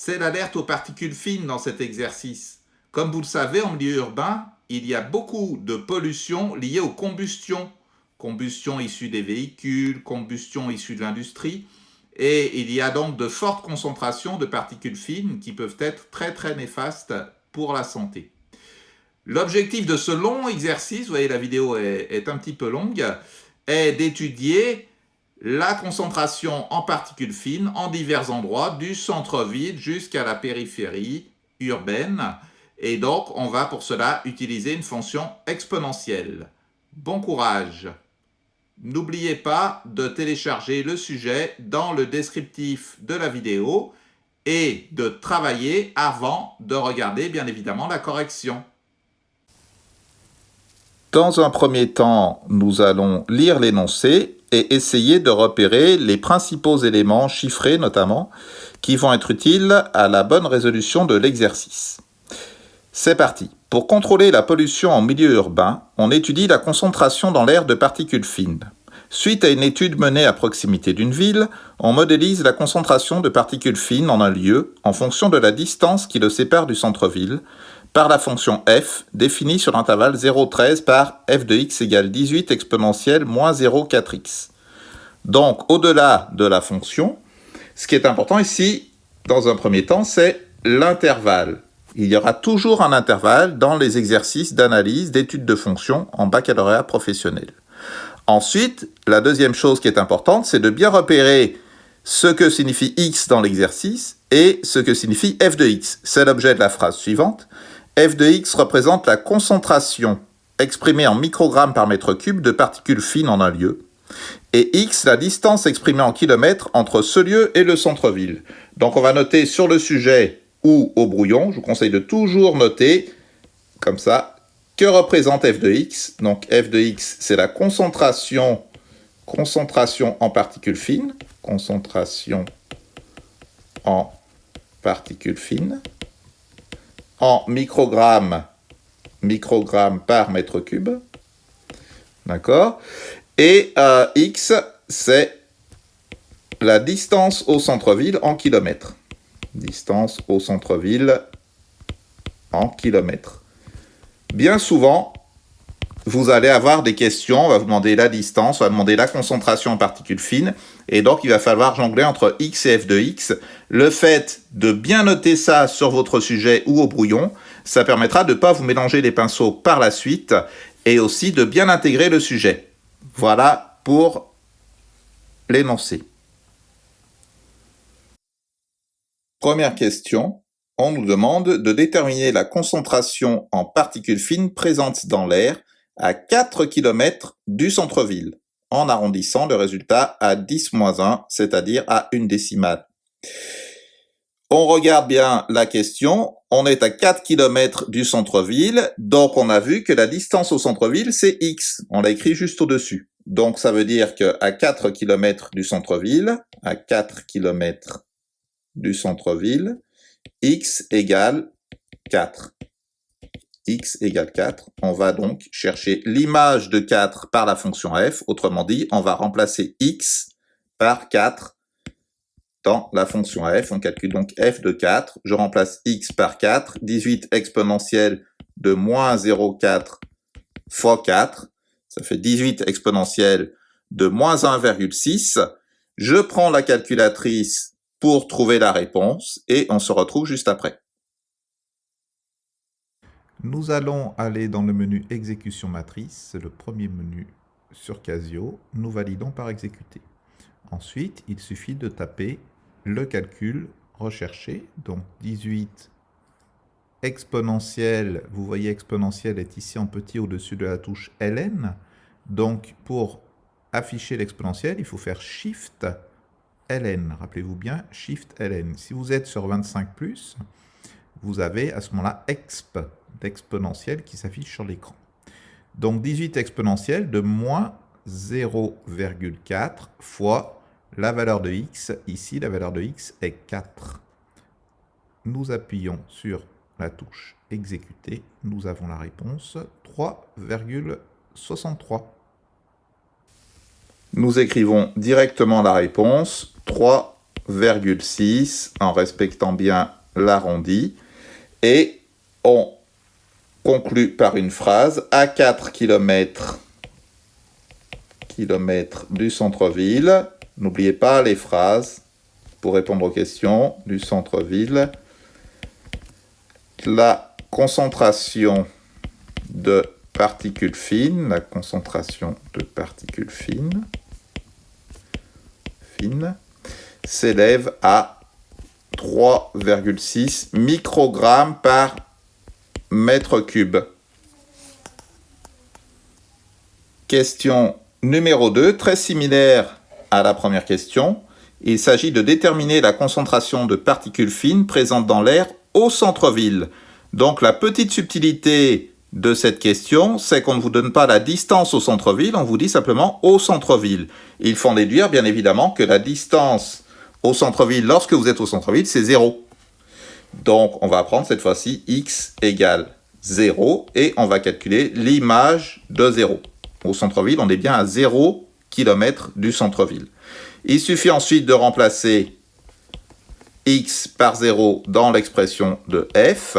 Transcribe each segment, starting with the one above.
c'est l'alerte aux particules fines dans cet exercice. Comme vous le savez, en milieu urbain, il y a beaucoup de pollution liée aux combustions. Combustion issue des véhicules, combustion issue de l'industrie. Et il y a donc de fortes concentrations de particules fines qui peuvent être très très néfastes pour la santé. L'objectif de ce long exercice, vous voyez la vidéo est un petit peu longue, est d'étudier la concentration en particules fines en divers endroits, du centre-ville jusqu'à la périphérie urbaine. Et donc, on va pour cela utiliser une fonction exponentielle. Bon courage! N'oubliez pas de télécharger le sujet dans le descriptif de la vidéo et de travailler avant de regarder, bien évidemment, la correction. Dans un premier temps, nous allons lire l'énoncé et essayer de repérer les principaux éléments chiffrés notamment qui vont être utiles à la bonne résolution de l'exercice. C'est parti. Pour contrôler la pollution en milieu urbain, on étudie la concentration dans l'air de particules fines. Suite à une étude menée à proximité d'une ville, on modélise la concentration de particules fines en un lieu en fonction de la distance qui le sépare du centre-ville, par la fonction f, définie sur l'intervalle 0,13 par f de x égale 18 exponentielle moins 0,4x. Donc, au-delà de la fonction, ce qui est important ici, dans un premier temps, c'est l'intervalle. Il y aura toujours un intervalle dans les exercices d'analyse d'études de fonctions en baccalauréat professionnel. Ensuite, la deuxième chose qui est importante, c'est de bien repérer ce que signifie x dans l'exercice et ce que signifie f de x. C'est l'objet de la phrase suivante. F de x représente la concentration exprimée en microgrammes par mètre cube de particules fines en un lieu, et x la distance exprimée en kilomètres entre ce lieu et le centre-ville. Donc on va noter sur le sujet ou au brouillon, je vous conseille de toujours noter comme ça, que représente f de x. Donc f de x, c'est la concentration en particules fines, concentration en particules fines, en microgrammes par mètre cube, d'accord? Et x, c'est la distance au centre-ville en kilomètres. Distance au centre-ville en kilomètres. Bien souvent, vous allez avoir des questions, on va vous demander la distance, on va demander la concentration en particules fines, et donc il va falloir jongler entre x et f de x. Le fait de bien noter ça sur votre sujet ou au brouillon, ça permettra de ne pas vous mélanger les pinceaux par la suite, et aussi de bien intégrer le sujet. Voilà pour l'énoncé. Première question. On nous demande de déterminer la concentration en particules fines présentes dans l'air à 4 km du centre-ville, en arrondissant le résultat à 10-1, c'est-à-dire à une décimale. On regarde bien la question, on est à 4 km du centre-ville, donc on a vu que la distance au centre-ville, c'est x, on l'a écrit juste au-dessus. Donc ça veut dire qu'à 4 km du centre-ville, à 4 km du centre-ville, x égale 4. X égale 4. On va donc chercher l'image de 4 par la fonction f. Autrement dit, on va remplacer x par 4 dans la fonction f. On calcule donc f de 4. Je remplace x par 4. 18 exponentielle de moins 0,4 fois 4. Ça fait 18 exponentielle de moins 1,6. Je prends la calculatrice pour trouver la réponse et on se retrouve juste après. Nous allons aller dans le menu exécution matrice, c'est le premier menu sur Casio. Nous validons par exécuter. Ensuite, il suffit de taper le calcul recherché, donc 18 exponentielle, vous voyez exponentielle est ici en petit au-dessus de la touche ln. Donc pour afficher l'exponentielle, il faut faire Shift ln. Rappelez-vous bien, Shift ln. Si vous êtes sur 25+, vous avez à ce moment-là exp d'exponentielle qui s'affiche sur l'écran. Donc 18 exponentielle de moins 0,4 fois la valeur de x. Ici, la valeur de x est 4. Nous appuyons sur la touche exécuter. Nous avons la réponse 3,63. Nous écrivons directement la réponse 3,63. 3,6 en respectant bien l'arrondi. Et on conclut par une phrase, à 4 km du centre-ville, n'oubliez pas les phrases pour répondre aux questions du centre-ville, la concentration de particules fines, s'élève à 3,6 microgrammes par mètre cube. Question numéro 2, très similaire à la première question. Il s'agit de déterminer la concentration de particules fines présentes dans l'air au centre-ville. Donc la petite subtilité de cette question, c'est qu'on ne vous donne pas la distance au centre-ville, on vous dit simplement au centre-ville. Il faut en déduire bien évidemment que la distance au centre-ville, lorsque vous êtes au centre-ville, c'est 0. Donc on va prendre cette fois-ci x égale 0 et on va calculer l'image de 0. Au centre-ville, on est bien à 0 km du centre-ville. Il suffit ensuite de remplacer x par 0 dans l'expression de f.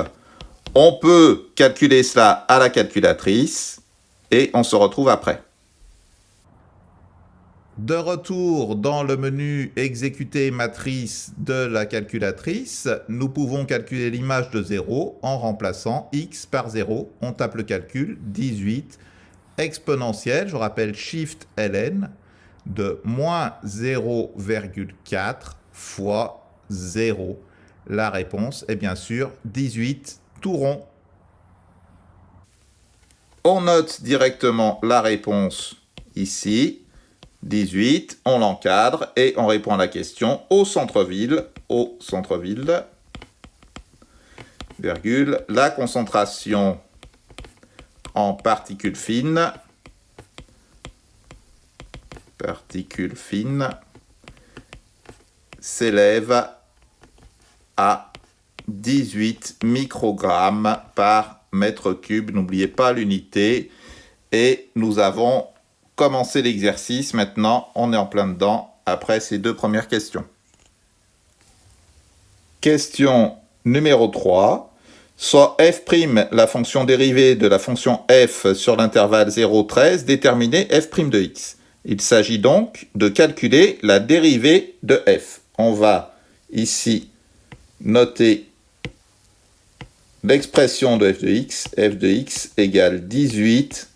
On peut calculer cela à la calculatrice et on se retrouve après. De retour dans le menu exécuter matrice de la calculatrice, nous pouvons calculer l'image de 0 en remplaçant x par 0. On tape le calcul 18 exponentielle, je rappelle shift ln, de moins 0,4 fois 0. La réponse est bien sûr 18 tout rond. On note directement la réponse ici, 18, on l'encadre et on répond à la question au centre-ville, virgule, la concentration en particules fines, s'élève à 18 microgrammes par mètre cube. N'oubliez pas l'unité. Et nous avons commencé l'exercice. Maintenant, on est en plein dedans après ces deux premières questions. Question numéro 3. Soit f', la fonction dérivée de la fonction f sur l'intervalle 0,13, déterminée f' de x. Il s'agit donc de calculer la dérivée de f. On va ici noter l'expression de f de x égale 18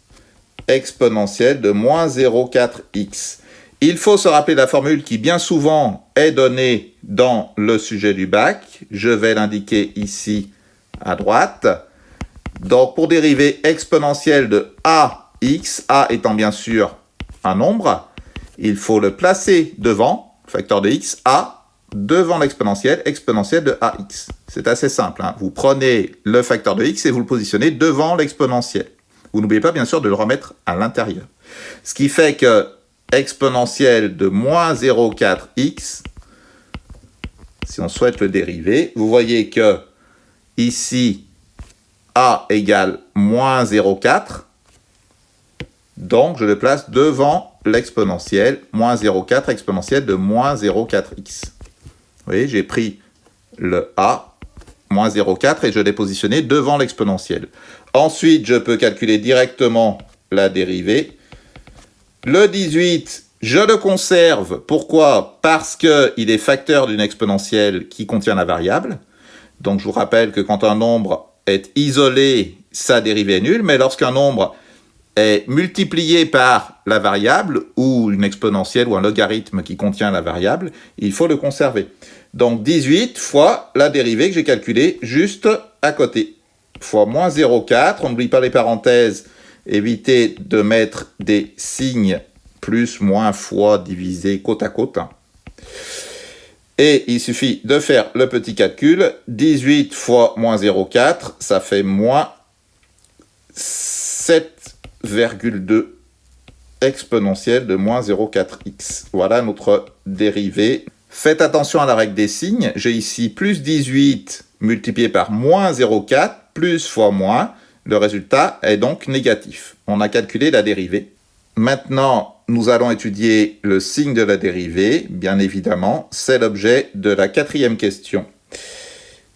exponentielle de moins 0,4x. Il faut se rappeler la formule qui bien souvent est donnée dans le sujet du bac. Je vais l'indiquer ici à droite. Donc pour dériver exponentielle de ax, a étant bien sûr un nombre, il faut le placer devant, facteur de x, a, devant l'exponentielle, exponentielle de ax. C'est assez simple, hein. Vous prenez le facteur de x et vous le positionnez devant l'exponentielle. Vous n'oubliez pas bien sûr de le remettre à l'intérieur. Ce qui fait que exponentielle de moins 0,4x, si on souhaite le dériver, vous voyez que ici, a égale moins 0,4, donc je le place devant l'exponentielle, moins 0,4 exponentielle de moins 0,4x. Vous voyez, j'ai pris le a, moins 0,4, et je l'ai positionné devant l'exponentielle. Ensuite, je peux calculer directement la dérivée. Le 18, je le conserve. Pourquoi? Parce qu'il est facteur d'une exponentielle qui contient la variable. Donc, je vous rappelle que quand un nombre est isolé, sa dérivée est nulle. Mais lorsqu'un nombre est multiplié par la variable, ou une exponentielle, ou un logarithme qui contient la variable, il faut le conserver. Donc, 18 fois la dérivée que j'ai calculée juste à côté. Fois moins 0,4, on n'oublie pas les parenthèses, évitez de mettre des signes plus, moins, fois, divisé, côte à côte. Et il suffit de faire le petit calcul, 18 fois moins 0,4, ça fait moins 7,2 exponentielle de moins 0,4x. Voilà notre dérivée. Faites attention à la règle des signes, j'ai ici plus 18 multiplié par moins 0,4, plus fois moins, le résultat est donc négatif. On a calculé la dérivée. Maintenant, nous allons étudier le signe de la dérivée, bien évidemment, c'est l'objet de la 4e question.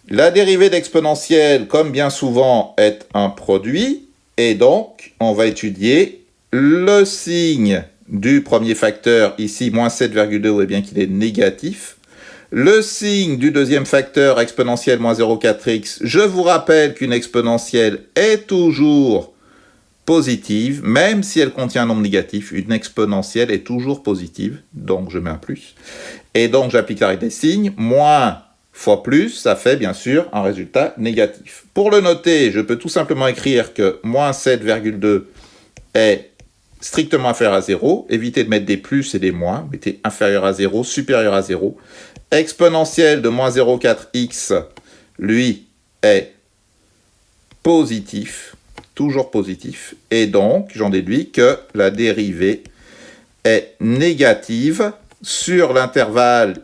La dérivée d'exponentielle, comme bien souvent, est un produit, et donc on va étudier le signe du premier facteur, ici moins 7,2, ou bien qu'il est négatif. Le signe du deuxième facteur, exponentielle moins 0,4x, je vous rappelle qu'une exponentielle est toujours positive, même si elle contient un nombre négatif, une exponentielle est toujours positive, donc je mets un plus. Et donc j'applique la règle des signes, moins fois plus, ça fait bien sûr un résultat négatif. Pour le noter, je peux tout simplement écrire que moins 7,2 est strictement inférieur à 0. Évitez de mettre des plus et des moins, mettez inférieur à 0, supérieur à 0. Exponentielle de moins 0,4x, lui, est positif, toujours positif. Et donc, j'en déduis que la dérivée est négative sur l'intervalle.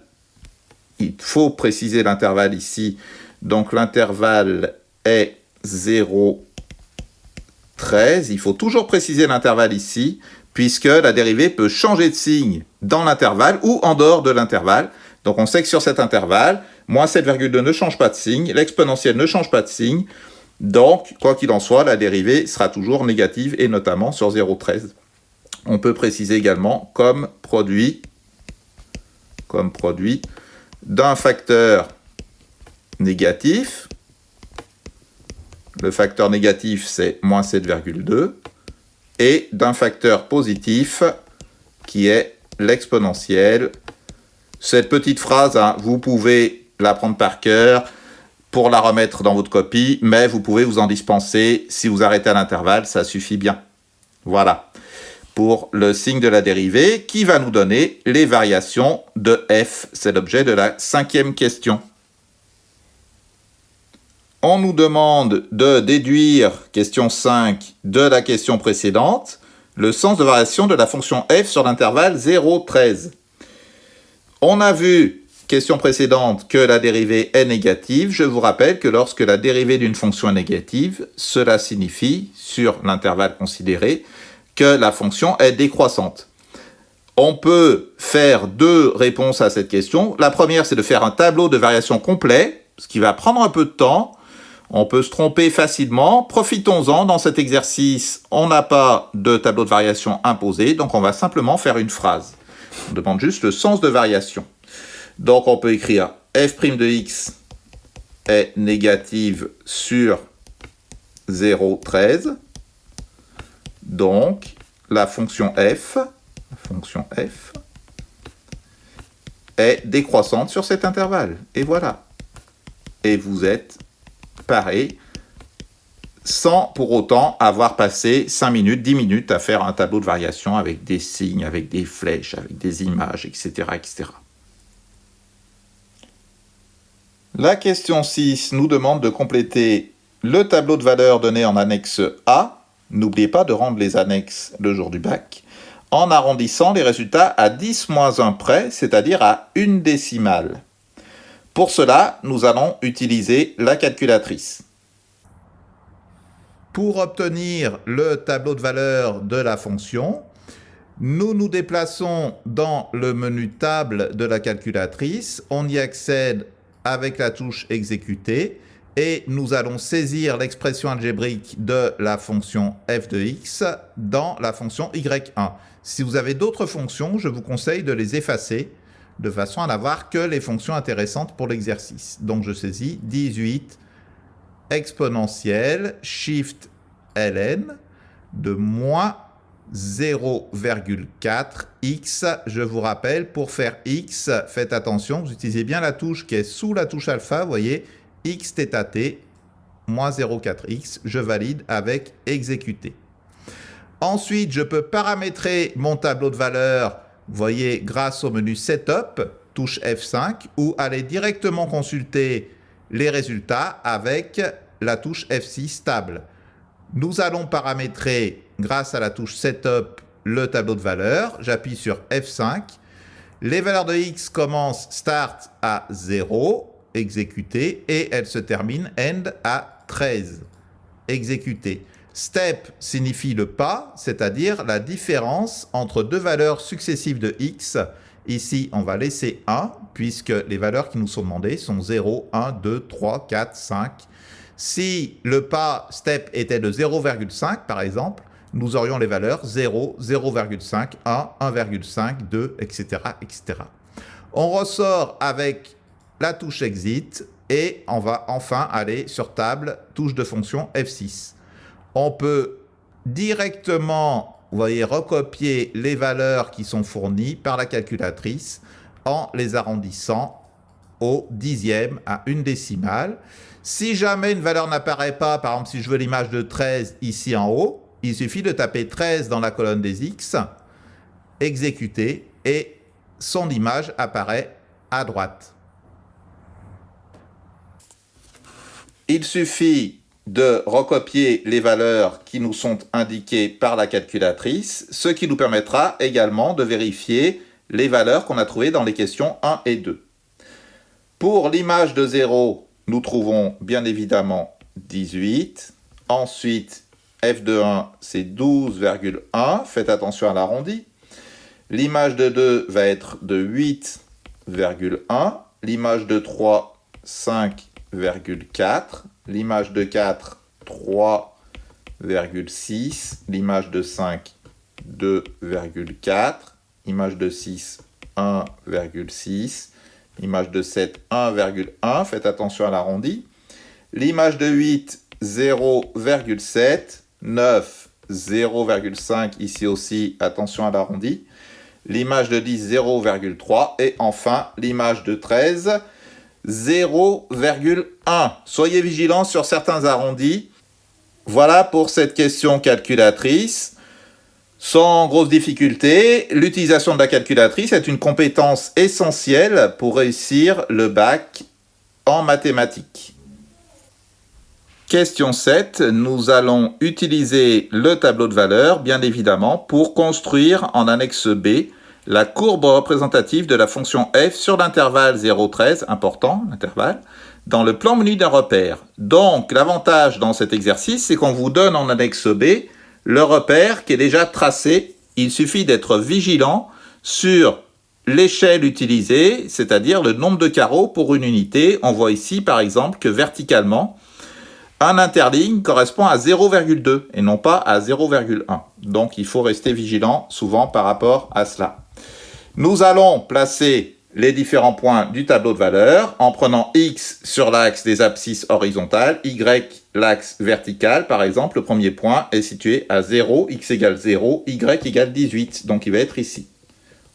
Il faut préciser l'intervalle ici. Donc, l'intervalle est 0,13. Il faut toujours préciser l'intervalle ici, puisque la dérivée peut changer de signe dans l'intervalle ou en dehors de l'intervalle. Donc, on sait que sur cet intervalle, moins 7,2 ne change pas de signe, l'exponentielle ne change pas de signe. Donc, quoi qu'il en soit, la dérivée sera toujours négative, et notamment sur 0,13. On peut préciser également comme produit d'un facteur négatif. Le facteur négatif, c'est moins 7,2. Et d'un facteur positif, qui est l'exponentielle. Cette petite phrase, vous pouvez la prendre par cœur pour la remettre dans votre copie, mais vous pouvez vous en dispenser. Si vous arrêtez à l'intervalle, ça suffit bien. Voilà. Pour le signe de la dérivée, qui va nous donner les variations de f. C'est l'objet de la 5e question. On nous demande de déduire, question 5, de la question précédente, le sens de variation de la fonction f sur l'intervalle 0,13. On a vu, question précédente, que la dérivée est négative. Je vous rappelle que lorsque la dérivée d'une fonction est négative, cela signifie, sur l'intervalle considéré, que la fonction est décroissante. On peut faire 2 réponses à cette question. La première, c'est de faire un tableau de variation complet, ce qui va prendre un peu de temps. On peut se tromper facilement. Profitons-en. Dans cet exercice, on n'a pas de tableau de variation imposé, donc on va simplement faire une phrase. On demande juste le sens de variation. Donc on peut écrire f' de x est négative sur 0,13. Donc, la fonction f est décroissante sur cet intervalle. Et voilà. Et vous êtes paré sans pour autant avoir passé 5 minutes, 10 minutes à faire un tableau de variation avec des signes, avec des flèches, avec des images, etc., etc. La question 6 nous demande de compléter le tableau de valeurs donné en annexe A. N'oubliez pas de rendre les annexes le jour du bac, en arrondissant les résultats à 10-1 près, c'est-à-dire à une décimale. Pour cela, nous allons utiliser la calculatrice. Pour obtenir le tableau de valeurs de la fonction, nous nous déplaçons dans le menu table de la calculatrice. On y accède avec la touche exécuter. Et nous allons saisir l'expression algébrique de la fonction f de x dans la fonction y1. Si vous avez d'autres fonctions, je vous conseille de les effacer de façon à n'avoir que les fonctions intéressantes pour l'exercice. Donc je saisis 18 exponentielle shift ln de moins 0,4 x. Je vous rappelle, pour faire x, faites attention, vous utilisez bien la touche qui est sous la touche alpha, vous voyez, x θ t, moins 0,4x, je valide avec exécuter. Ensuite, je peux paramétrer mon tableau de valeurs, vous voyez, grâce au menu Setup, touche F5, ou aller directement consulter les résultats avec la touche F6 table. Nous allons paramétrer, grâce à la touche Setup, le tableau de valeurs. J'appuie sur F5. Les valeurs de x commencent start à 0, exécuter, et elles se terminent end à 13, exécuter. Step signifie le pas, c'est-à-dire la différence entre deux valeurs successives de x. Ici, on va laisser 1, puisque les valeurs qui nous sont demandées sont 0, 1, 2, 3, 4, 5. Si le pas step était de 0,5, par exemple, nous aurions les valeurs 0, 0,5, 1, 1,5, 2, etc., etc. On ressort avec la touche exit et on va enfin aller sur table, touche de fonction F6. On peut directement, vous voyez, recopier les valeurs qui sont fournies par la calculatrice en les arrondissant au dixième, à une décimale. Si jamais une valeur n'apparaît pas, par exemple si je veux l'image de 13 ici en haut, il suffit de taper 13 dans la colonne des X, exécuter, et son image apparaît à droite. Il suffit de recopier les valeurs qui nous sont indiquées par la calculatrice, ce qui nous permettra également de vérifier les valeurs qu'on a trouvées dans les questions 1 et 2. Pour l'image de 0, nous trouvons bien évidemment 18. Ensuite, f de 1, c'est 12,1. Faites attention à l'arrondi. L'image de 2 va être de 8,1. L'image de 3, 5,4. L'image de 4, 3,6. L'image de 5, 2,4. Image de 6, 1,6. Image de 7, 1,1. Faites attention à l'arrondi. L'image de 8, 0,7. 9, 0,5. Ici aussi, attention à l'arrondi. L'image de 10, 0,3. Et enfin, l'image de 13, 0,1. Soyez vigilants sur certains arrondis. Voilà pour cette question calculatrice. Sans grosse difficulté, l'utilisation de la calculatrice est une compétence essentielle pour réussir le bac en mathématiques. Question 7, nous allons utiliser le tableau de valeurs, bien évidemment, pour construire en annexe B la courbe représentative de la fonction f sur l'intervalle 0,13, important, l'intervalle, dans le plan menu d'un repère. Donc, l'avantage dans cet exercice, c'est qu'on vous donne en annexe B le repère qui est déjà tracé. Il suffit d'être vigilant sur l'échelle utilisée, c'est-à-dire le nombre de carreaux pour une unité. On voit ici, par exemple, que verticalement, un interligne correspond à 0,2 et non pas à 0,1. Donc, il faut rester vigilant souvent par rapport à cela. Nous allons placer les différents points du tableau de valeurs en prenant x sur l'axe des abscisses horizontales, y l'axe vertical. Par exemple, le premier point est situé à 0, x égale 0, y égale 18. Donc, il va être ici.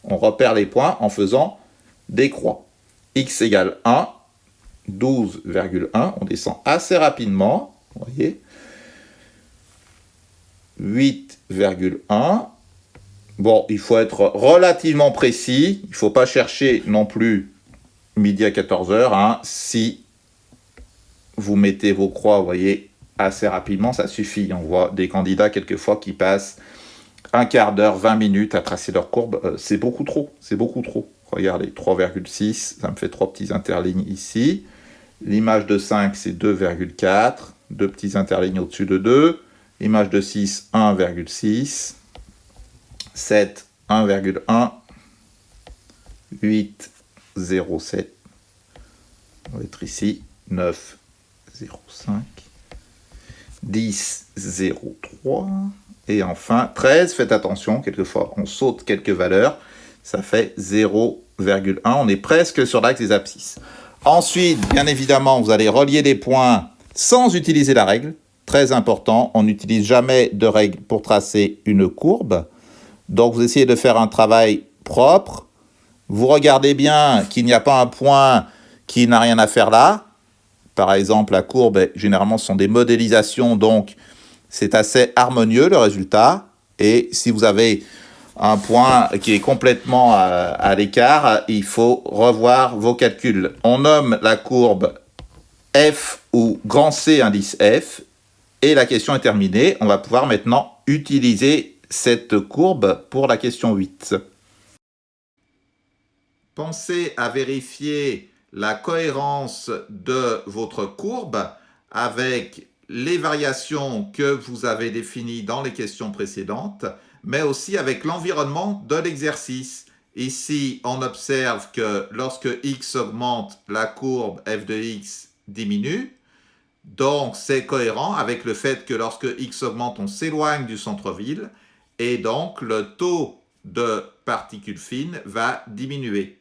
On repère les points en faisant des croix. X égale 1, 12,1. On descend assez rapidement. Vous voyez. 8,1. Bon, il faut être relativement précis. Il ne faut pas chercher non plus midi à 14h. Hein. Si vous mettez vos croix, vous voyez, assez rapidement, ça suffit. On voit des candidats quelquefois qui passent un quart d'heure, 20 minutes à tracer leur courbe. C'est beaucoup trop. C'est beaucoup trop. Regardez, 3,6. Ça me fait 3 petits interlignes ici. L'image de 5, c'est 2,4. 2 petits interlignes au-dessus de 2. L'image de 6, 1,6. 7, 1,1, 8, 0,7, on va être ici, 9, 0,5, 10, 0,3, et enfin 13, faites attention, quelquefois on saute quelques valeurs, ça fait 0,1, on est presque sur l'axe des abscisses. Ensuite, bien évidemment, vous allez relier les points sans utiliser la règle, très important, on n'utilise jamais de règle pour tracer une courbe. Donc, vous essayez de faire un travail propre. Vous regardez bien qu'il n'y a pas un point qui n'a rien à faire là. Par exemple, la courbe, généralement, ce sont des modélisations, donc c'est assez harmonieux le résultat. Et si vous avez un point qui est complètement à l'écart, il faut revoir vos calculs. On nomme la courbe F ou grand C indice F. Et la question est terminée. On va pouvoir maintenant utiliser cette courbe pour la question 8. Pensez à vérifier la cohérence de votre courbe avec les variations que vous avez définies dans les questions précédentes, mais aussi avec l'environnement de l'exercice. Ici, on observe que lorsque x augmente, la courbe f de x diminue. Donc, c'est cohérent avec le fait que lorsque x augmente, on s'éloigne du centre-ville. Et donc, le taux de particules fines va diminuer.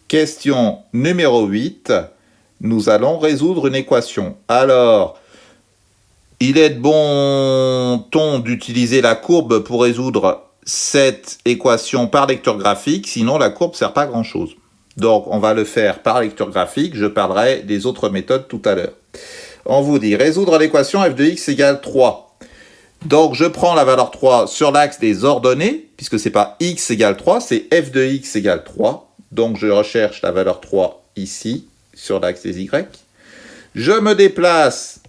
Question numéro 8. Nous allons résoudre une équation. Alors, il est de bon ton d'utiliser la courbe pour résoudre cette équation par lecture graphique, sinon la courbe ne sert pas à grand-chose. Donc, on va le faire par lecture graphique. Je parlerai des autres méthodes tout à l'heure. On vous dit résoudre l'équation f de x égale 3. Donc, je prends la valeur 3 sur l'axe des ordonnées, puisque ce n'est pas x égale 3, c'est f de x égale 3. Donc, je recherche la valeur 3 ici, sur l'axe des y. Je me déplace,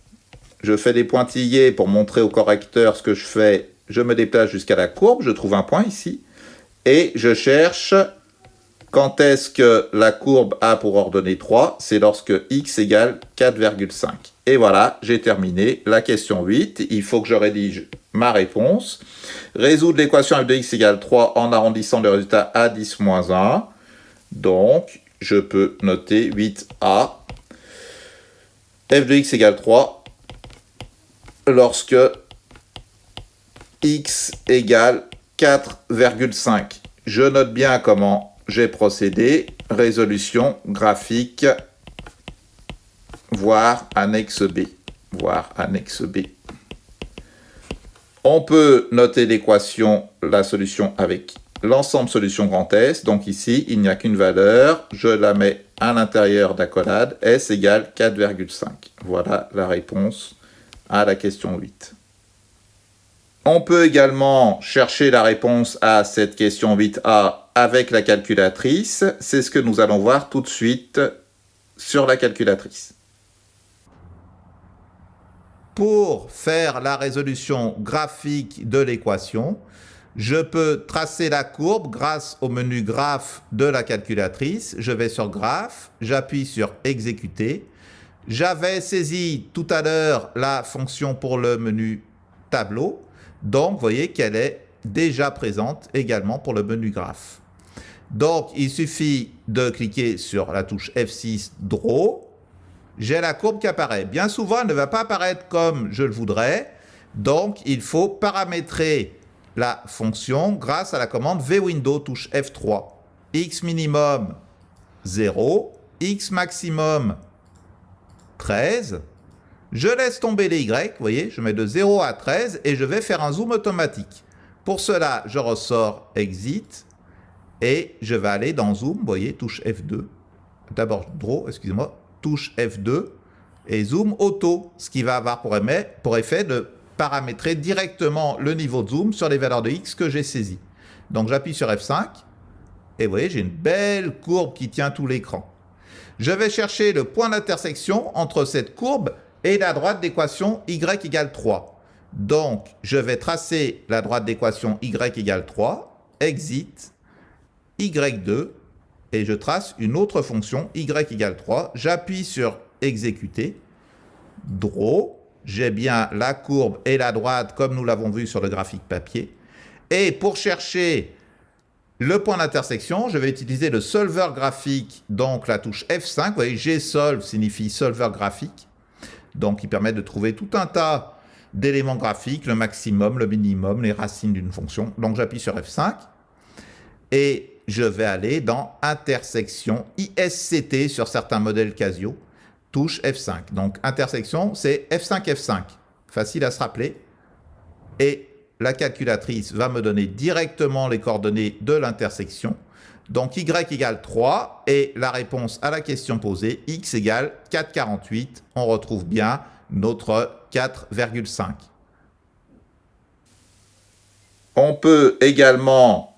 je fais des pointillés pour montrer au correcteur ce que je fais. Je me déplace jusqu'à la courbe, je trouve un point ici, et je cherche quand est-ce que la courbe a pour ordonnée 3, c'est lorsque x égale 4,5. Et voilà, j'ai terminé la question 8. Il faut que je rédige ma réponse. Résoudre l'équation f de x égale 3 en arrondissant le résultat à 10 moins 1. Donc, je peux noter 8a. f de x égale 3 lorsque x égale 4,5. Je note bien comment j'ai procédé. Résolution graphique, voire annexe B. On peut noter l'équation, la solution avec l'ensemble solution grand S. Donc ici, il n'y a qu'une valeur. Je la mets à l'intérieur d'accolade. S égale 4,5. Voilà la réponse à la question 8. On peut également chercher la réponse à cette question 8a avec la calculatrice. C'est ce que nous allons voir tout de suite sur la calculatrice. Pour faire la résolution graphique de l'équation, je peux tracer la courbe grâce au menu graphe de la calculatrice. Je vais sur graphe, j'appuie sur exécuter. J'avais saisi tout à l'heure la fonction pour le menu tableau. Donc, vous voyez qu'elle est déjà présente également pour le menu graphe. Donc, il suffit de cliquer sur la touche F6 Draw. J'ai la courbe qui apparaît. Bien souvent, elle ne va pas apparaître comme je le voudrais. Donc, il faut paramétrer la fonction grâce à la commande VWindow, touche F3. X minimum 0, X maximum 13. Je laisse tomber les Y, vous voyez, je mets de 0 à 13 et je vais faire un zoom automatique. Pour cela, je ressors Exit et je vais aller dans Zoom, vous voyez, touche F2. D'abord Draw, excusez-moi, touche F2 et Zoom Auto, ce qui va avoir pour effet de paramétrer directement le niveau de zoom sur les valeurs de X que j'ai saisies. Donc j'appuie sur F5 et vous voyez, j'ai une belle courbe qui tient tout l'écran. Je vais chercher le point d'intersection entre cette courbe et la droite d'équation y égale 3. Donc, je vais tracer la droite d'équation y égale 3, exit, y2, et je trace une autre fonction y égale 3. J'appuie sur exécuter, draw, j'ai bien la courbe et la droite comme nous l'avons vu sur le graphique papier. Et pour chercher le point d'intersection, je vais utiliser le solver graphique, donc la touche F5. Vous voyez, gsolve signifie solver graphique. Donc, il permet de trouver tout un tas d'éléments graphiques, le maximum, le minimum, les racines d'une fonction. Donc, j'appuie sur F5 et je vais aller dans intersection ISCT sur certains modèles Casio, touche F5. Donc, intersection, c'est F5, F5. Facile à se rappeler. Et la calculatrice va me donner directement les coordonnées de l'intersection. Donc, y égale 3 et la réponse à la question posée, x égale 4,48. On retrouve bien notre 4,5. On peut également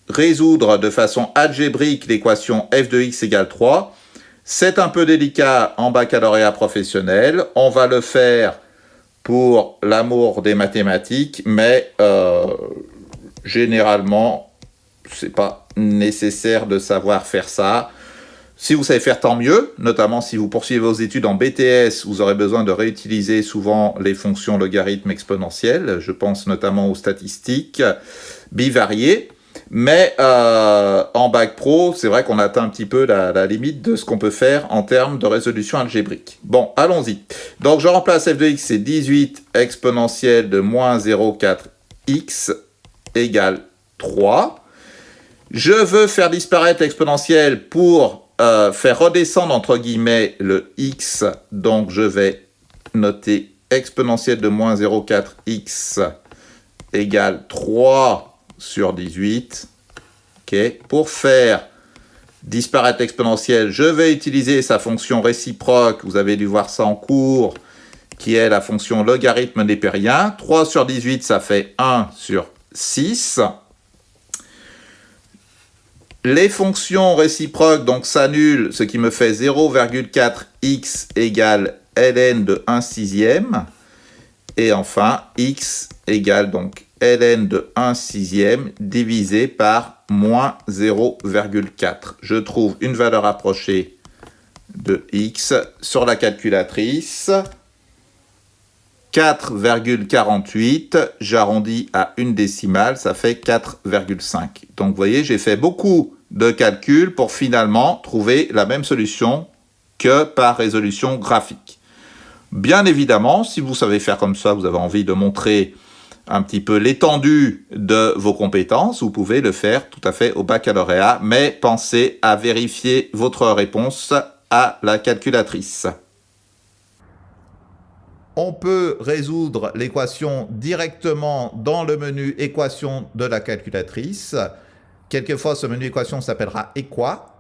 résoudre de façon algébrique l'équation f de x égale 3. C'est un peu délicat en baccalauréat professionnel. On va le faire pour l'amour des mathématiques, mais généralement, c'est pas nécessaire de savoir faire ça. Si vous savez faire, tant mieux, notamment si vous poursuivez vos études en BTS, vous aurez besoin de réutiliser souvent les fonctions logarithmes exponentielles, je pense notamment aux statistiques bivariées, mais en bac pro, c'est vrai qu'on atteint un petit peu la limite de ce qu'on peut faire en termes de résolution algébrique. Bon, allons-y. Donc je remplace f de x, c'est 18 exponentielle de moins 0,4x égale 3. Je veux faire disparaître l'exponentielle pour faire redescendre entre guillemets le x, donc je vais noter exponentielle de moins 0,4x égale 3 sur 18. Okay. Pour faire disparaître l'exponentielle, je vais utiliser sa fonction réciproque, vous avez dû voir ça en cours, qui est la fonction logarithme népérien. 3 sur 18, ça fait 1 sur 6. Les fonctions réciproques donc s'annulent, ce qui me fait 0,4x égale ln de 1 sixième. Et enfin, x égale donc ln de 1 sixième divisé par moins 0,4. Je trouve une valeur approchée de x sur la calculatrice. 4,48, j'arrondis à une décimale, ça fait 4,5. Donc vous voyez, j'ai fait beaucoup de calculs pour finalement trouver la même solution que par résolution graphique. Bien évidemment, si vous savez faire comme ça, vous avez envie de montrer un petit peu l'étendue de vos compétences, vous pouvez le faire tout à fait au baccalauréat, mais pensez à vérifier votre réponse à la calculatrice. On peut résoudre l'équation directement dans le menu équation de la calculatrice. Quelquefois, ce menu équation s'appellera Équat.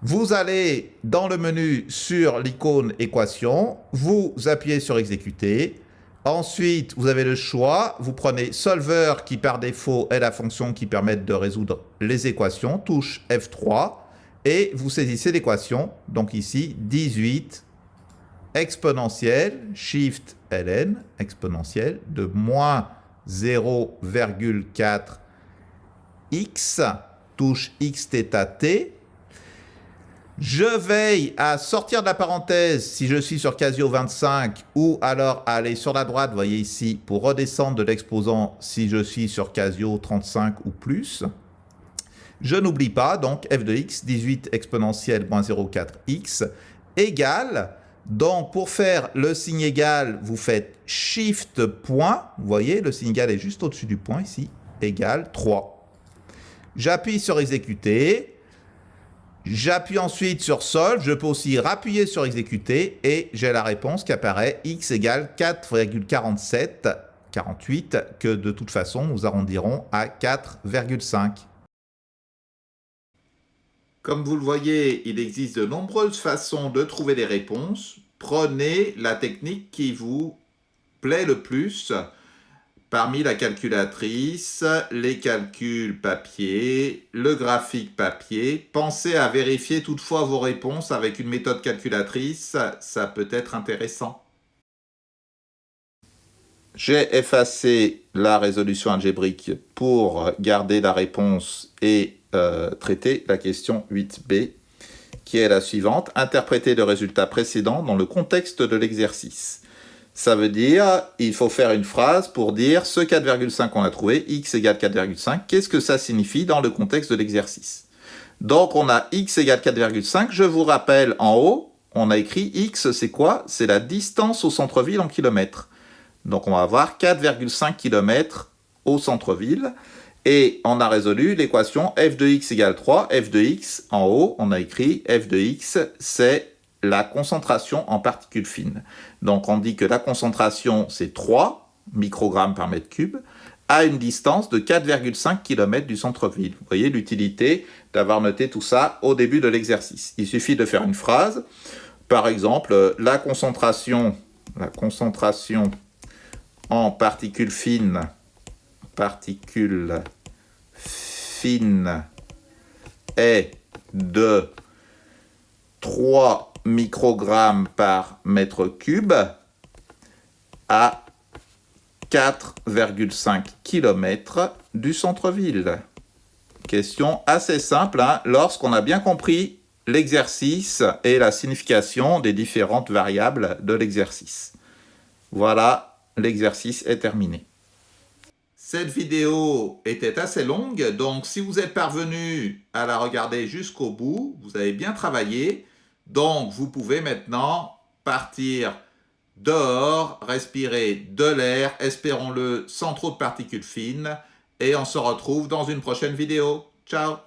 Vous allez dans le menu sur l'icône équation, vous appuyez sur exécuter. Ensuite, vous avez le choix, vous prenez Solver qui par défaut est la fonction qui permet de résoudre les équations, touche F3, et vous saisissez l'équation, donc ici 18 exponentielle, shift ln, exponentielle de moins 0,4 x, touche x θ t. Je veille à sortir de la parenthèse si je suis sur Casio 25 ou alors à aller sur la droite, vous voyez ici, pour redescendre de l'exposant si je suis sur Casio 35 ou plus. Je n'oublie pas, donc f de x, 18 exponentielle moins 0,4 x, égale, donc pour faire le signe égal, vous faites shift point, vous voyez, le signe égal est juste au-dessus du point ici, égale 3. J'appuie sur exécuter. J'appuie ensuite sur Solve, je peux aussi rappuyer sur exécuter et j'ai la réponse qui apparaît, x égale 4,4748, que de toute façon nous arrondirons à 4,5. Comme vous le voyez, il existe de nombreuses façons de trouver les réponses. Prenez la technique qui vous plaît le plus. Parmi la calculatrice, les calculs papier, le graphique papier, pensez à vérifier toutefois vos réponses avec une méthode calculatrice, ça peut être intéressant. J'ai effacé la résolution algébrique pour garder la réponse et traiter la question 8b, qui est la suivante. Interpréter le résultat précédent dans le contexte de l'exercice. Ça veut dire, il faut faire une phrase pour dire ce 4,5 qu'on a trouvé, x égale 4,5, qu'est-ce que ça signifie dans le contexte de l'exercice? Donc on a x égale 4,5, je vous rappelle en haut, on a écrit x, c'est quoi? C'est la distance au centre-ville en kilomètres. Donc on va avoir 4,5 km au centre-ville, et on a résolu l'équation f de x égale 3, f de x, en haut, on a écrit f de x, c'est la concentration en particules fines. Donc on dit que la concentration, c'est 3 microgrammes par mètre cube, à une distance de 4,5 km du centre-ville. Vous voyez l'utilité d'avoir noté tout ça au début de l'exercice. Il suffit de faire une phrase. Par exemple, la concentration en particules fines est de 3 microgrammes par mètre cube à 4,5 km du centre-ville. Question assez simple, hein, lorsqu'on a bien compris l'exercice et la signification des différentes variables de l'exercice. Voilà, l'exercice est terminé. Cette vidéo était assez longue, donc si vous êtes parvenu à la regarder jusqu'au bout, vous avez bien travaillé. Donc vous pouvez maintenant partir dehors, respirer de l'air, espérons-le sans trop de particules fines, et on se retrouve dans une prochaine vidéo. Ciao!